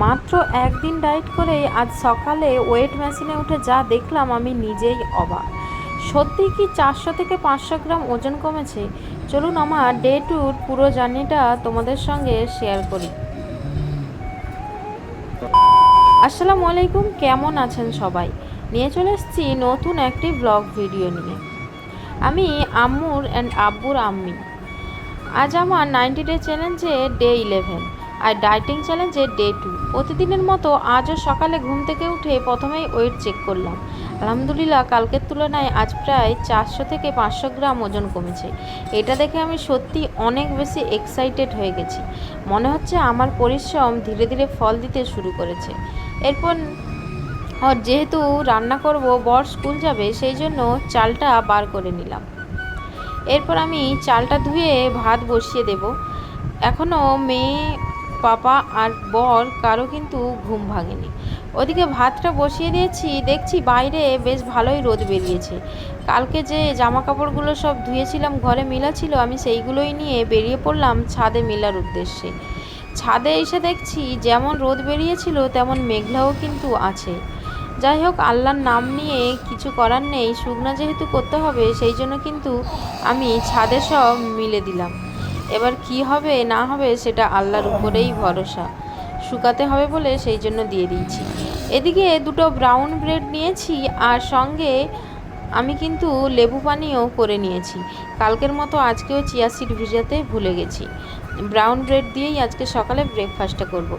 মাত্র একদিন ডায়েট করেই আজ সকালে ওয়েট মেশিনে উঠে যা দেখলাম আমি নিজেই অবাক। সত্যি কি 400 থেকে 500 গ্রাম ওজন কমেছে? চলুন আমার ডে টুর পুরো জার্নিটা তোমাদের সঙ্গে শেয়ার করি। আসসালামু আলাইকুম, কেমন আছেন সবাই? নিয়ে চলে এসেছি নতুন একটি ব্লগ ভিডিও নিয়ে। আমি আম্মুর অ্যান্ড আব্বুর আম্মি। আজ আমার 90 ডে চ্যালেঞ্জে ডে 11 আর ডায়েটিং চ্যালেঞ্জে ডে 2। প্রতিদিনের মতো আজও সকালে ঘুম থেকে উঠে প্রথমেই ওয়েট চেক করলাম। আলহামদুলিল্লাহ কালকের তুলনায় আজ প্রায় 400 থেকে 500 গ্রাম ওজন কমেছে। এটা দেখে আমি সত্যি অনেক বেশি এক্সাইটেড হয়ে গেছি। মনে হচ্ছে আমার পরিশ্রম ধীরে ধীরে ফল দিতে শুরু করেছে। এরপর যেহেতু রান্না করব, বর স্কুল যাবে, সেই জন্য চালটা বার করে নিলাম। এরপর আমি চালটা ধুয়ে ভাত বসিয়ে দেব। এখনও মেয়ে, পাপা আর বর কারো কিন্তু ঘুম ভাঙেনি। ওদিকে ভাতটা বসিয়ে দিয়েছি, দেখছি বাইরে বেশ ভালোই রোদ বেরিয়েছে। কালকে যে জামা কাপড়গুলো সব ধুয়েছিলাম ঘরে মেলা ছিল, আমি সেইগুলোই নিয়ে বেরিয়ে পড়লাম ছাদে মেলার উদ্দেশ্যে। ছাদে এসে দেখছি যেমন রোদ বেরিয়েছিল তেমন মেঘলাও কিন্তু আছে। যাই হোক, আল্লাহর নাম নিয়ে কিছু করার নেই, শুকনা যেহেতু করতে হবে সেই জন্য কিন্তু আমি ছাদে সব মিলে দিলাম। এবার কি হবে না হবে সেটা আল্লাহর উপরেই ভরসা। শুকাতে হবে বলে সেই জন্য দিয়ে দিয়েছি। এদিকে দুটো ব্রাউন ব্রেড নিয়েছি আর সঙ্গে আমি কিন্তু লেবু পানিও করে নিয়েছি। কালকের মতো আজকেও চিয়া সিড ভিজাতে ভুলে গেছি। ব্রাউন ব্রেড দিয়েই আজকে সকালে ব্রেকফাস্টটা করব।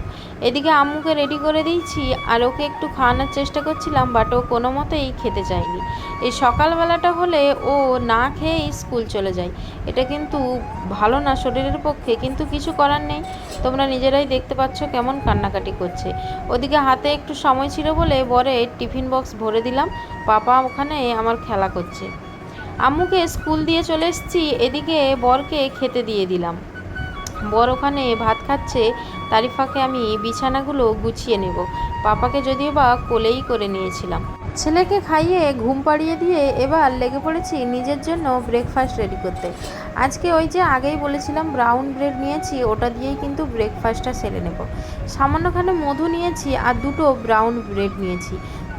এদিকে আম্মুকে রেডি করে দিয়েছি আর ওকে একটু খাওয়ানোর চেষ্টা করছিলাম, বাট ও কোনো মতেই খেতে চায়নি। এই সকালবেলাটা হলে ও না খেয়েই স্কুল চলে যায়। এটা কিন্তু ভালো না শরীরের পক্ষে, কিন্তু কিছু করার নেই। তোমরা নিজেরাই দেখতে পাচ্ছ কেমন কান্নাকাটি করছে। ওদিকে হাতে একটু সময় ছিল বলে বরে টিফিন বক্স ভরে দিলাম। পাপা ওখানে আমার খেলা করছে। আম্মুকে স্কুল দিয়ে চলে এসেছি, এদিকে বরকে খেতে দিয়ে দিলাম। বর ওখানে ভাত খাচ্ছে, তারই ফাঁকে আমি বিছানাগুলো গুছিয়ে নেব। পাপাকে যদিও বা কোলেই করে নিয়েছিলাম। ছেলেকে খাইয়ে ঘুম পাড়িয়ে দিয়ে এবার লেগে পড়েছি নিজের জন্য ব্রেকফাস্ট রেডি করতে। আজকে ওই যে আগেই বলেছিলাম ব্রাউন ব্রেড নিয়েছি, ওটা দিয়েই কিন্তু ব্রেকফাস্টটা সেরে নেব। সামান্যখানে মধু নিয়েছি আর দুটো ব্রাউন ব্রেড নিয়েছি।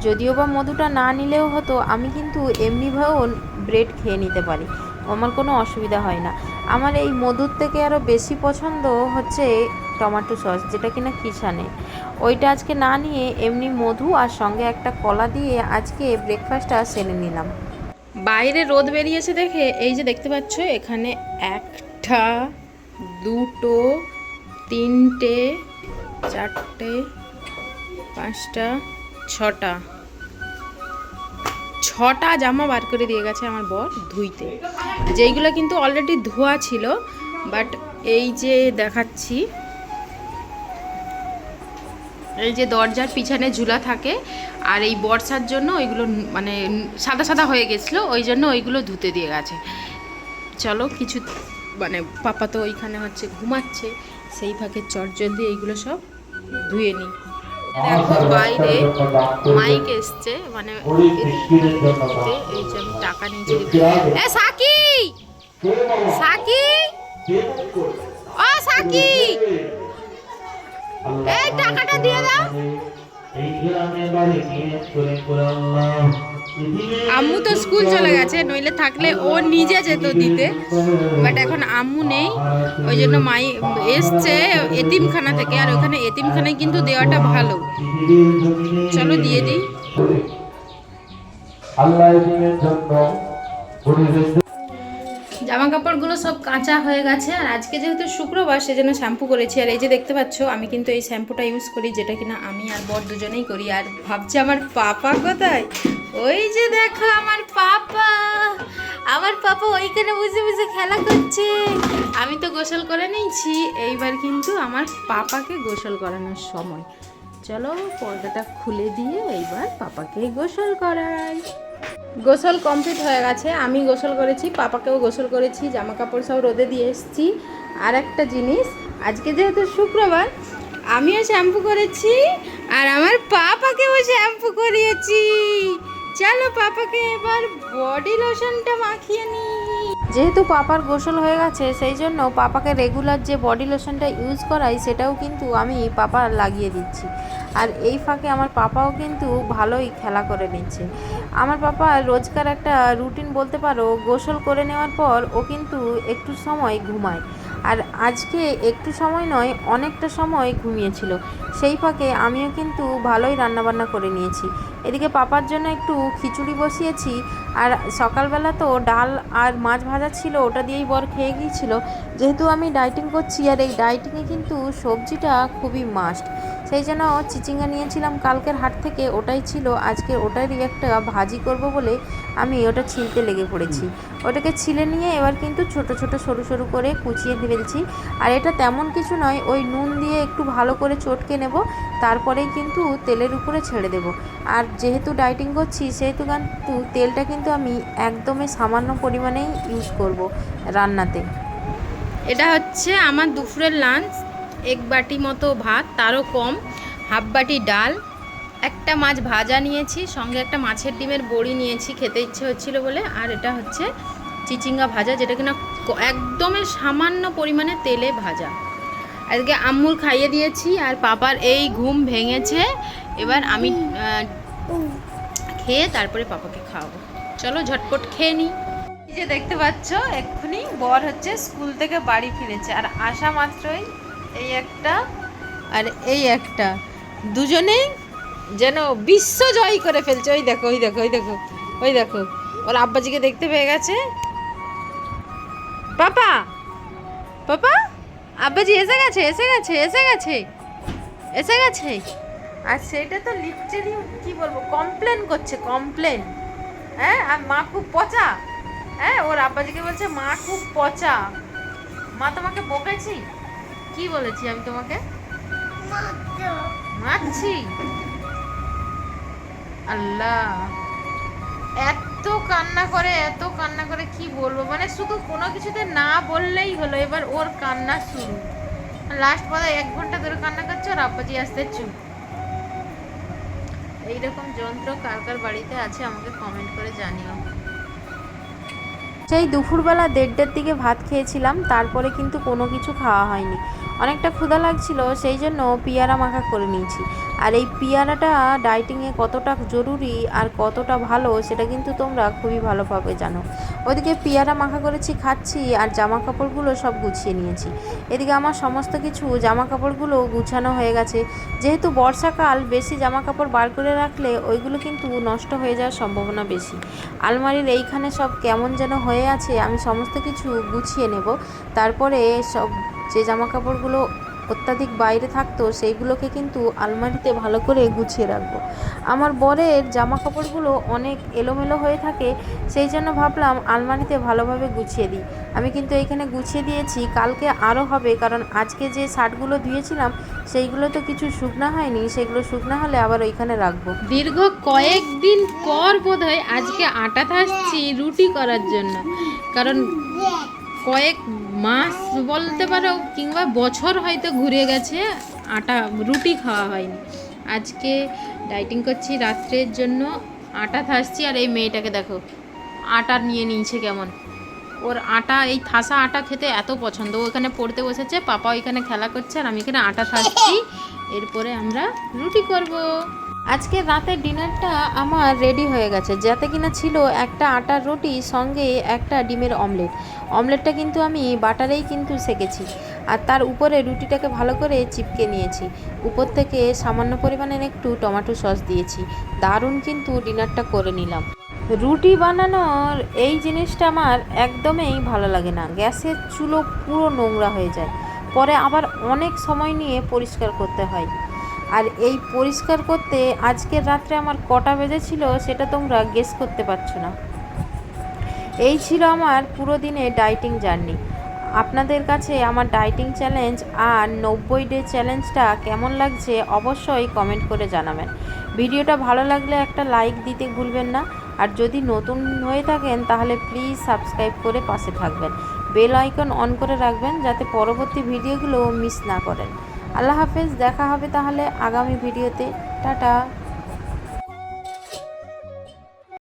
যদিও বা মধুটা না নিলেও হতো, আমি কিন্তু এমনিভাবেও ব্রেড খেয়ে নিতে পারি, আমার কোনো অসুবিধা হয় না। আমার এই মধুর থেকে আরও বেশি পছন্দ হচ্ছে টমেটো সস, যেটা কিনা কিষানে। ওইটা আজকে না নিয়ে এমনি মধু আর সঙ্গে একটা কলা দিয়ে আজকে ব্রেকফাস্টটা সেরে নিলাম। বাইরে রোদ বেরিয়েছে দেখে এই যে দেখতে পাচ্ছ, এখানে একটা, দুটো, তিনটে, চারটে, পাঁচটা, ছটা জামা বার করে দিয়ে গেছে আমার বর ধুইতে, যেইগুলো কিন্তু অলরেডি ধোয়া ছিল। বাট এই যে দেখাচ্ছি, এই যে দরজার পিছনে ঝুলা থাকে, আর এই বর্ষার জন্য ওইগুলো মানে সাদা সাদা হয়ে গেছিলো, ওই জন্য ওইগুলো ধুতে দিয়ে গেছে। চলো কিছু মানে পাপা তো ওইখানে হচ্ছে ঘুমাচ্ছে, সেই ফাঁকে চটজলদি এইগুলো সব ধুয়ে নিই। দেখো বাইরে মাইক এসছে, মানে এই যে আমি টাকা নিয়েছি। এ সাকি, সাকি, ও সাকি, এই টাকাটা দিয়ে দাও। আম্মু তো স্কুল চলে গেছে, নইলে থাকলে ও নিজে যেত দিতে, বাট এখন আম্মু নেই, ওই জন্য মাই এসছে এতিমখানা থেকে, আর ওখানে এতিমখানায় কিন্তু দেওয়াটা ভালো। চলো দিয়ে দিই। জামা কাপড়গুলো সব কাঁচা হয়ে গেছে, আর আজকে যেহেতু শুক্রবার সেজন্য শ্যাম্পু করেছি। আর এই যে দেখতে পাচ্ছ আমি কিন্তু এই শ্যাম্পুটা ইউজ করি, যেটা কিনা আমি আর বর দুজনেই করি। আর ভাবছি আমার পাপা কোথায়? ওই যে দেখো আমার পাপা, আমার পাপা ওইখানে বসে বসে খেলা করছে। আমি তো গোসল করে নিয়েছি, এইবার কিন্তু আমার পাপাকে গোসল করানোর সময়। চলো পর্দাটা খুলে দিয়ে এইবার পাপাকে গোসল করাই। গোসল কমপ্লিট হয়ে গেছে, আমি গোসল করেছি, পাপাকেও গোসল করেছি, জামা কাপড় সব রোদে দিয়ে এসেছি। আর একটা জিনিস, আজকে যেহেতু শুক্রবার আমিও শ্যাম্পু করেছি আর আমার পাপাকেও শ্যাম্পু করিয়েছি। চলো পাপাকে এবার বডি লোশনটা মাখিয়ে নিই। যেহেতু পাপার গোসল হয়ে গেছে সেই জন্য পাপাকে রেগুলার যে বডি লোশনটা ইউজ করাই সেটাও কিন্তু আমি পাপার লাগিয়ে দিচ্ছি। আর এই ফাঁকে আমার পাপাও কিন্তু ভালোই খেলা করে নিচ্ছে। আমার পাপা রোজকার একটা রুটিন বলতে পারো, গোসল করে নেওয়ার পর ও কিন্তু একটু সময় ঘুমায়। আর আজকে একটু সময় নয়, অনেকটা সময় ঘুমিয়েছিল। সেই ফাঁকে আমিও কিন্তু ভালোই রান্নাবান্না করে নিয়েছি। এদিকে পাপার জন্য একটু খিচুড়ি বসিয়েছি। আর সকালবেলা তো ডাল আর মাছ ভাজা ছিল, ওটা দিয়েই বর খেয়ে গিয়েছিল। যেহেতু আমি ডায়েটিং করছি আর এই ডায়েটিংয়ে কিন্তু সবজিটা খুবই মাস্ট, সেই জন্য চিচিঙ্গা নিয়েছিলাম কালকের হাট থেকে, ওটাই ছিল আজকে, ওটারই একটা ভাজি করব বলে আমি ওটা ছিলতে লেগে পড়েছি। ওটাকে ছিলে নিয়ে এবার কিন্তু ছোট ছোট সরু সরু করে কুচিয়ে ফেলছি। আর এটা তেমন কিছু নয়, ওই নুন দিয়ে একটু ভালো করে চটকে নেব, তারপরেই কিন্তু তেলের উপরে ছেড়ে দেব। আর যেহেতু ডায়েটিং করছি সেহেতু কিন্তু তেলটা কিন্তু আমি একদমই সামান্য পরিমাণেই ইউজ করব রান্নাতে। এটা হচ্ছে আমার দুপুরের লাঞ্চ। এক বাটি মতো ভাত, তারও কম, হাফ বাটি ডাল, একটা মাছ ভাজা নিয়েছি, সঙ্গে একটা মাছের ডিমের বড়ি নিয়েছি, খেতে ইচ্ছে হচ্ছিল বলে। আর এটা হচ্ছে চিচিঙ্গা ভাজা, যেটা কিনা একদমই সামান্য পরিমাণে তেলে ভাজা। আজকে আম্মুর খাইয়ে দিয়েছি আর পাপার এই ঘুম ভেঙেছে। এবার আমি খেয়ে তারপরে পাপাকে খাওয়াবো। চলো ঝটপট খেয়ে নিই। এই যে দেখতে পাচ্ছ এক্ষুনি বর হচ্ছে স্কুল থেকে বাড়ি ফিরেছে, আর আসা মাত্রই এই একটা আর এই একটা, দুজনেই যেন বিশ্ব জয় করে ফেলছে। ওই দেখো ওই দেখো ওই দেখো ওই দেখো, ওর আব্বাজিকে দেখতে পেয়ে গেছে। পাপা পাপা, আব্বাজি এসে গেছে এসে গেছে এসে গেছে এসে গেছে। আর সেটা তো লিটারেলি কি বলবো, কমপ্লেন করছে, কমপ্লেন। হ্যাঁ, আর মা খুব পচা। হ্যাঁ, ওর আব্বাজিকে বলছে মা খুব পচা। মা তোমাকে বকেছি? কি বলেছি আমি তোমাকে? মারছি? আল্লাহ, এত কান্না করে এত কান্না করে, কি বলবো, মানে শুধু কোনো কিছুতে না বললেই হলো, এবার ওর কান্না শুরু। লাস্ট পরে 1 ঘন্টা ধরে কান্না করছে, ওর আব্বাজি আসতে চুপ। এইরকম যন্ত্র কার কার বাড়িতে আছে আমাকে কমেন্ট করে জানিও। সেই দুপুরবেলা 1:30-র দিকে ভাত খেয়েছিলাম, তারপরে কিন্তু কোনো কিছু খাওয়া হয়নি। অনেকটা ক্ষুধা লাগছিল, সেই জন্য পেয়ারা মাখা করে নিয়েছি। আর এই পেয়ারাটা ডায়েটিংয়ে কতটা জরুরি আর কতটা ভালো সেটা কিন্তু তোমরা খুবই ভালোভাবে জানো। ওইদিকে পেয়ারা মাখা করেছি, খাচ্ছি, আর জামা কাপড়গুলো সব গুছিয়ে নিয়েছি। এদিকে আমার সমস্ত কিছু জামা কাপড়গুলো গুছানো হয়ে গেছে। যেহেতু বর্ষাকাল, বেশি জামা কাপড় বার করে রাখলে ওইগুলো কিন্তু নষ্ট হয়ে যাওয়ার সম্ভাবনা বেশি। আলমারির এইখানে সব কেমন যেন হয়ে আছে, আমি সমস্ত কিছু গুছিয়ে নেব। তারপরে সব যে জামা কাপড়গুলো অত্যাধিক বাইরে থাকতো সেইগুলোকে কিন্তু আলমারিতে ভালো করে গুছিয়ে রাখবো। আমার বরের জামা কাপড়গুলো অনেক এলোমেলো হয়ে থাকে, সেই জন্য ভাবলাম আলমারিতে ভালোভাবে গুছিয়ে দিই। আমি কিন্তু এইখানে গুছিয়ে দিয়েছি, কালকে আরও হবে, কারণ আজকে যে শার্টগুলো ধুয়েছিলাম সেইগুলো তো কিছু শুকনো হয়নি, সেগুলো শুকনো হলে আবার ওইখানে রাখবো। দীর্ঘ কয়েকদিন পর বোধহয় আজকে আটা থাসছি রুটি করার জন্য, কারণ কয়েক মাস বলতে পারো কিংবা বছর হয়তো ঘুরে গেছে আটা রুটি খাওয়া হয়নি। আজকে ডায়েটিং করছি, রাত্রের জন্য আটা থাসছি। আর এই মেয়েটাকে দেখো আটা নিয়ে নিয়েছে কেমন, ওর আটা, এই থাসা আটা খেতে এত পছন্দ। ও এখানে পড়তে বসেছে, পাপা ওইখানে খেলা করছে, আর আমি এখানে আটা থাসছি। এরপরে আমরা রুটি করব। আজকে রাতের ডিনারটা আমার রেডি হয়ে গেছে, যাতে কিনা ছিল একটা আটার রুটি, সঙ্গে একটা ডিমের অমলেট। অমলেটটা কিন্তু আমি বাটারেই কিন্তু সেকেছি, আর তার উপরে রুটিটাকে ভালো করে চিপকে নিয়েছি। উপর থেকে সামান্য পরিমাণের একটু টমেটো সস দিয়েছি। দারুণ কিন্তু ডিনারটা করে নিলাম। রুটি বানানোর এই জিনিসটা আমার একদমই ভালো লাগে না। গ্যাসের চুলো পুরো নোংরা হয়ে যায়, পরে আবার অনেক সময় নিয়ে পরিষ্কার করতে হয়। আর এই পরিষ্কার করতে আজকের রাত্রে আমার কটা বেজেছিল সেটা তোমরা গেস করতে পারছো না। এই ছিল আমার পুরো দিনের ডায়েটিং জার্নি। আপনাদের কাছে আমার ডায়েটিং চ্যালেঞ্জ আর 90 ডে চ্যালেঞ্জটা কেমন লাগছে অবশ্যই কমেন্ট করে জানাবেন। ভিডিওটা ভালো লাগলে একটা লাইক দিতে ভুলবেন না। আর যদি নতুন হয়ে থাকেন তাহলে প্লিজ সাবস্ক্রাইব করে পাশে থাকবেন, বেল আইকন অন করে রাখবেন যাতে পরবর্তী ভিডিওগুলো মিস না করেন। আল্লাহ হাফেজ, দেখা হবে তাহলে আগামী ভিডিওতে। টাটা।